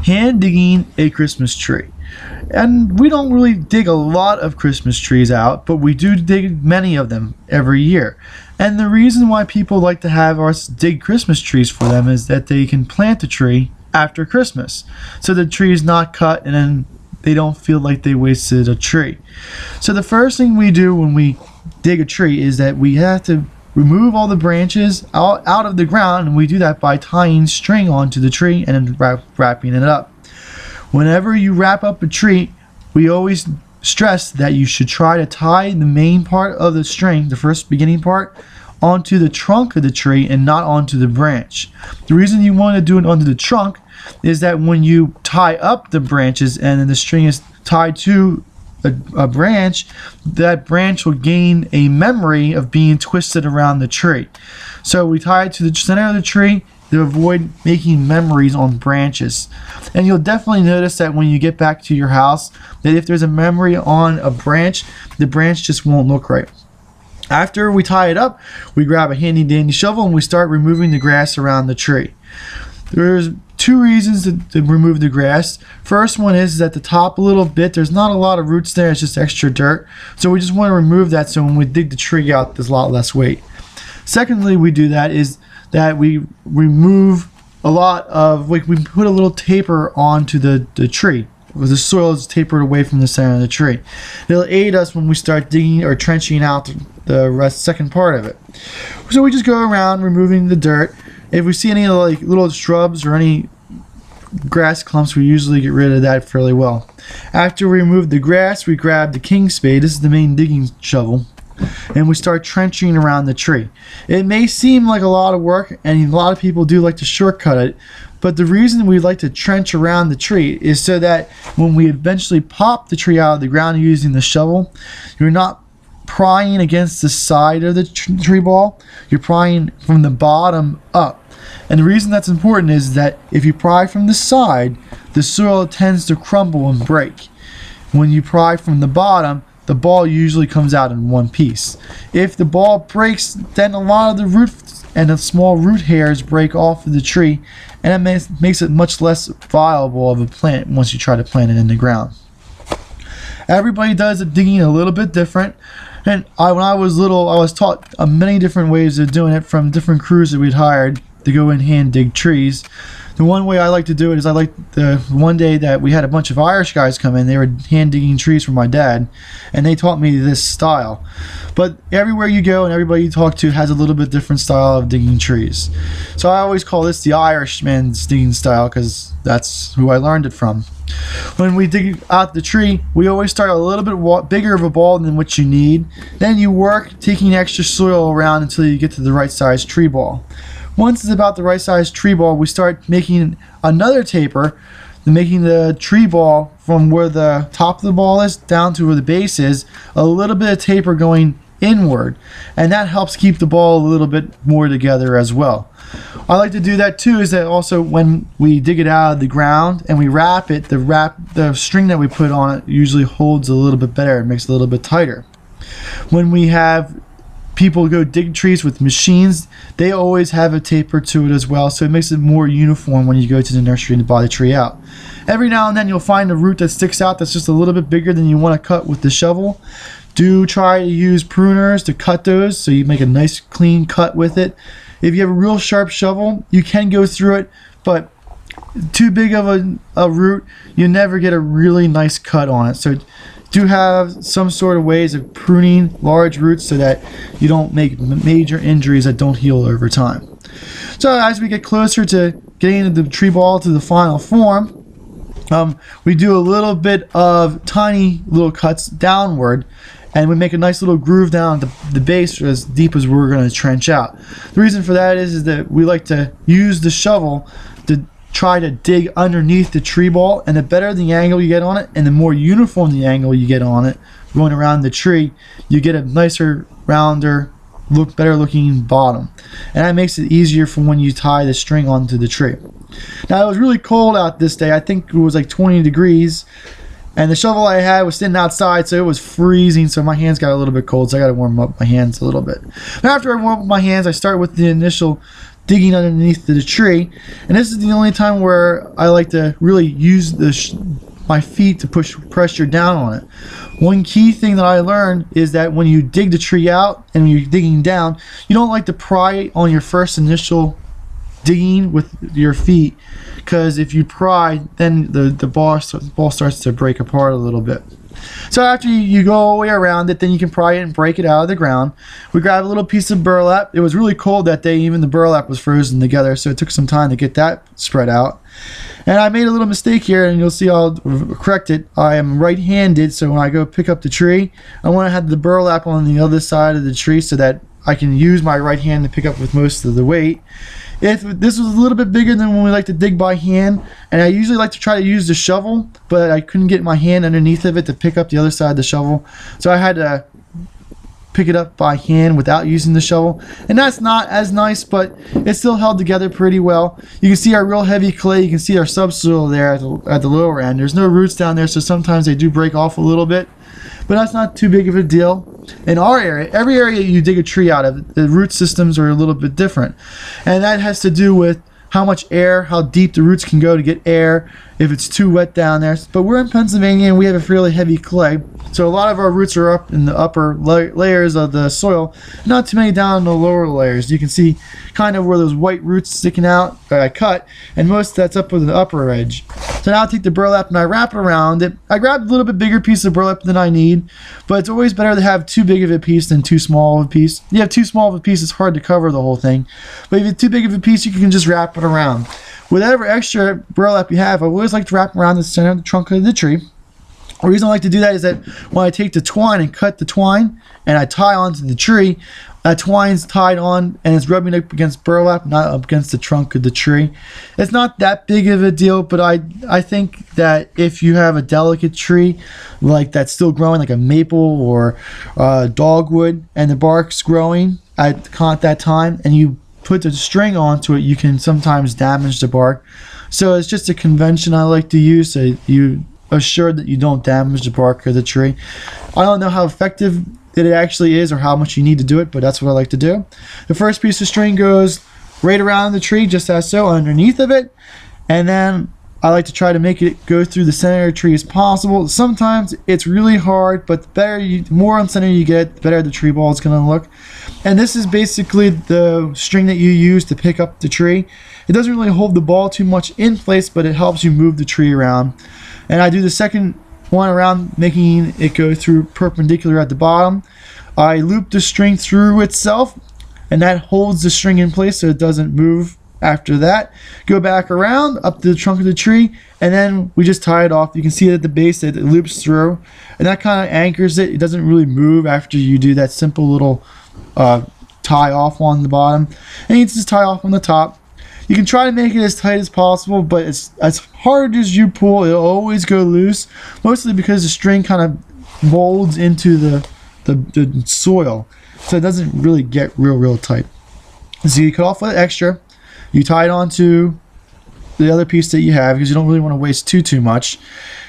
hand digging a Christmas tree. And we don't really dig a lot of Christmas trees out, but we do dig many of them every year. And the reason why people like to have us dig Christmas trees for them is that they can plant the tree after Christmas. So the tree is not cut and then they don't feel like they wasted a tree. So the first thing we do when we dig a tree is that we have to remove all the branches out of the ground, and we do that by tying string onto the tree and then wrapping it up. Whenever you wrap up a tree, we always stress that you should try to tie the main part of the string, the first beginning part, onto the trunk of the tree and not onto the branch. The reason you want to do it onto the trunk is that when you tie up the branches and then the string is tied to a branch, that branch will gain a memory of being twisted around the tree. So we tie it to the center of the tree to avoid making memories on branches. And you'll definitely notice that when you get back to your house, that if there's a memory on a branch, the branch just won't look right. After we tie it up, we grab a handy dandy shovel and we start removing the grass around the tree. There's two reasons to remove the grass. First one is at the top a little bit, there's not a lot of roots there, it's just extra dirt. So we just want to remove that so when we dig the tree out, there's a lot less weight. Secondly, we do that is that we remove a lot of, like, we put a little taper onto the tree. The soil is tapered away from the center of the tree. It'll aid us when we start digging or trenching out the second part of it. So we just go around removing the dirt. If we see any like little shrubs or any grass clumps, we usually get rid of that fairly well. After we remove the grass, we grab the king spade. This is the main digging shovel. And we start trenching around the tree. It may seem like a lot of work, and a lot of people do like to shortcut it, but the reason we like to trench around the tree is so that when we eventually pop the tree out of the ground using the shovel, you're not prying against the side of the tree ball, you're prying from the bottom up. And the reason that's important is that if you pry from the side, the soil tends to crumble and break. When you pry from the bottom, the ball usually comes out in one piece. If the ball breaks, then a lot of the roots and the small root hairs break off of the tree, and it makes it much less viable of a plant once you try to plant it in the ground. Everybody does the digging a little bit different, and when I was little, I was taught many different ways of doing it from different crews that we'd hired to go and hand dig trees. The one way I like to do it is I like the one day that we had a bunch of Irish guys come in. They were hand digging trees for my dad, and they taught me this style. But everywhere you go and everybody you talk to has a little bit different style of digging trees. So I always call this the Irishman's digging style because that's who I learned it from. When we dig out the tree, we always start a little bit bigger of a ball than what you need. Then you work taking extra soil around until you get to the right size tree ball. Once it's about the right size tree ball, we start making another taper, making the tree ball from where the top of the ball is down to where the base is, a little bit of taper going inward, and that helps keep the ball a little bit more together as well. I like to do that too, is that also when we dig it out of the ground and we wrap it, the string that we put on it usually holds a little bit better, it makes it a little bit tighter. When we have people go dig trees with machines, they always have a taper to it as well, so it makes it more uniform when you go to the nursery to buy the tree out. Every now and then you'll find a root that sticks out that's just a little bit bigger than you want to cut with the shovel. Do try to use pruners to cut those so you make a nice clean cut with it. If you have a real sharp shovel, you can go through it, but too big of a root, you never get a really nice cut on it. So do have some sort of ways of pruning large roots so that you don't make major injuries that don't heal over time. So as we get closer to getting the tree ball to the final form, we do a little bit of tiny little cuts downward, and we make a nice little groove down at the base as deep as we're going to trench out. The reason for that is that we like to use the shovel to try to dig underneath the tree ball, and the better the angle you get on it and the more uniform the angle you get on it going around the tree, you get a nicer, rounder, better looking bottom, and that makes it easier for when you tie the string onto the tree. Now it was really cold out this day. I think it was like 20 degrees, and the shovel I had was sitting outside, so it was freezing, so my hands got a little bit cold, so I got to warm up my hands a little bit. After I warm up my hands, I start with the initial digging underneath the tree. And this is the only time where I like to really use my feet to push pressure down on it. One key thing that I learned is that when you dig the tree out and you're digging down, you don't like to pry on your first initial digging with your feet, because if you pry, then the ball starts to break apart a little bit. So after you go all the way around it, then you can pry it and break it out of the ground. We grabbed a little piece of burlap. It was really cold that day. Even the burlap was frozen together, so it took some time to get that spread out. And I made a little mistake here, and you'll see I'll correct it. I am right-handed, so when I go pick up the tree, I want to have the burlap on the other side of the tree so that I can use my right hand to pick up with most of the weight. If this was a little bit bigger than when we like to dig by hand, and I usually like to try to use the shovel, but I couldn't get my hand underneath of it to pick up the other side of the shovel, so I had to pick it up by hand without using the shovel, and that's not as nice, but it still held together pretty well. You can see our real heavy clay. You can see our subsoil there at the lower end. There's no roots down there, so sometimes they do break off a little bit, but that's not too big of a deal. In our area, every area you dig a tree out of, the root systems are a little bit different, and that has to do with how much air, how deep the roots can go to get air, if it's too wet down there. But we're in Pennsylvania and we have a fairly heavy clay, so a lot of our roots are up in the upper layers of the soil, not too many down in the lower layers. You can see kind of where those white roots sticking out that I cut, and most of that's up with the upper edge. So now I take the burlap and I wrap it around it. I grabbed a little bit bigger piece of burlap than I need, but it's always better to have too big of a piece than too small of a piece. You have too small of a piece, it's hard to cover the whole thing, but if you have too big of a piece, you can just wrap it around. Whatever extra burlap you have, I always like to wrap around the center of the trunk of the tree. The reason I like to do that is that when I take the twine and cut the twine and I tie onto the tree, that twine's tied on and it's rubbing up against burlap, not up against the trunk of the tree. It's not that big of a deal, but I think that if you have a delicate tree like that's still growing, like a maple or dogwood, and the bark's growing at that time, and you put the string onto it, you can sometimes damage the bark. So it's just a convention I like to use, so you assure that you don't damage the bark of the tree. I don't know how effective it actually is or how much you need to do it, but that's what I like to do. The first piece of string goes right around the tree, just as so, underneath of it, and then I like to try to make it go through the center of the tree as possible. Sometimes it's really hard, but the more on center you get, the better the tree ball is going to look. And this is basically the string that you use to pick up the tree. It doesn't really hold the ball too much in place, but it helps you move the tree around. And I do the second one around, making it go through perpendicular at the bottom. I loop the string through itself, and that holds the string in place so it doesn't move. After that, go back around up to the trunk of the tree, and then we just tie it off. You can see it at the base that it loops through, and that kind of anchors it. It doesn't really move after you do that simple little tie off on the bottom, and you just tie off on the top. You can try to make it as tight as possible, but it's as hard as you pull, it'll always go loose, mostly because the string kind of molds into the soil, so it doesn't really get real tight. So you cut off that extra. You tie it onto the other piece that you have because you don't really want to waste too much.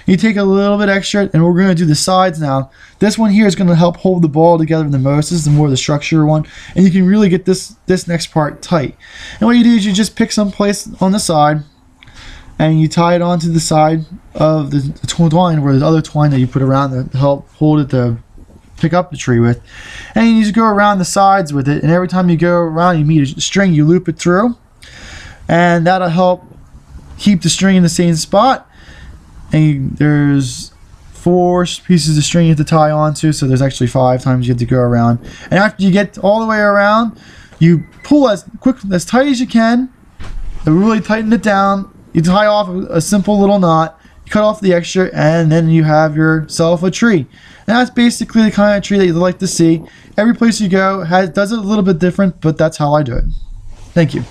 You take a little bit extra, and we're going to do the sides now. This one here is going to help hold the ball together the most. This is the more the structure one, and you can really get this next part tight. And what you do is you just pick some place on the side, and you tie it onto the side of the twine, where there's other twine that you put around to help hold it to pick up the tree with. And you just go around the sides with it, and every time you go around, you meet a string, you loop it through. And that'll help keep the string in the same spot. And there's 4 pieces of string you have to tie onto, so there's actually 5 times you have to go around. And after you get all the way around, you pull as tight as you can, and really tighten it down. You tie off a simple little knot, you cut off the extra, and then you have yourself a tree. And that's basically the kind of tree that you'd like to see. Every place you go does it a little bit different, but that's how I do it. Thank you.